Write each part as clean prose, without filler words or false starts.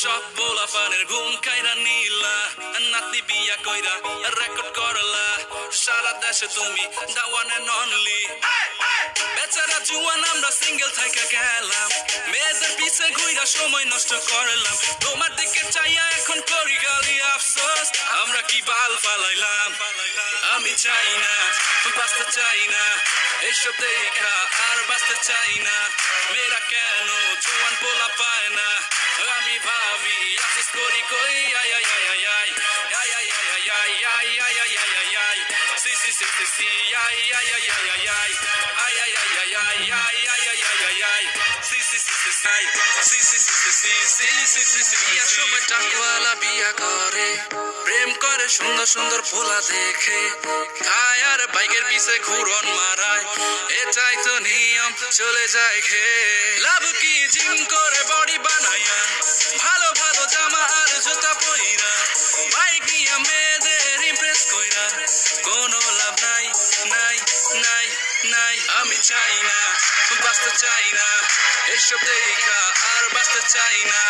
সব পোলা পানের ঘুম কাইরা নীলা নাতনি বিয়া কইরা রেকর্ড করলা সারা দেশে তুমি দাওয়ান এন্ড অনলি বেচারা জুয়ান আমরা সিঙ্গেল থাইকা গেলাম মেয়েদের পিছে ঘুইরা সময় নষ্ট করলাম তোমার দিকে চাইয়া এখন করি গালি আফসোস আমরা কি বাল ফালাইলাম আমি চাই না বাঁচতে চাই না এসব দেখা আর বাঁচতে চাই না মেয়েরা কেন জোয়ান পোলা পায় না আমি ভাবি আফসোস করি কই আই আই আই আই আই আই আই আই আই আই আই আই আই আই আই সি সি সি সি সি আই আই আই আই আই আই আই আই আই আই আই আই আই আই আই আই আই সি সি সি সি সি সি সি সি সি সি সি সি সি বিয়ার সময় টাকওয়ালা বিয়া করে প্রেম করে সুন্দর সুন্দর পোলা দেখে খায় আর বাইকের পিছে ঘুরন মারায় এটাই তো নিয়ম চলে যায় খেয়ে লাভ কি জিম করে বডি বানাইয়া ভালো ভালো জামা আর জুতা পইরা বাইক নিয়ে মেয়েদের ইমপ্রেস কইরা কোনো লাভ নাই নাই নাই নাই আমি চাই না বাঁচতে চাই না এসব দেখা আর বাঁচতে চাই না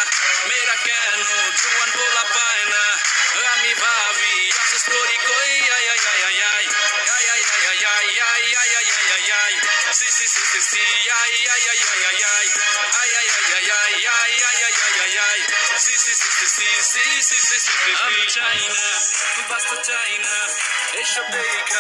মেয়েরা কেন জোয়ান পোলা পায় না আমি ভাবি আফসোস করি কই আই আই আই আই আই আই আই আই আই আই আই আই আই আই আই সি সি সি সি সি আই আই আই আই আই আই আই আই আই আই আই আই আই আই আই আই আই সি সি সি সি সি সি সি সি সি আমি চাই না বাঁচতে চাই না এসব দেখা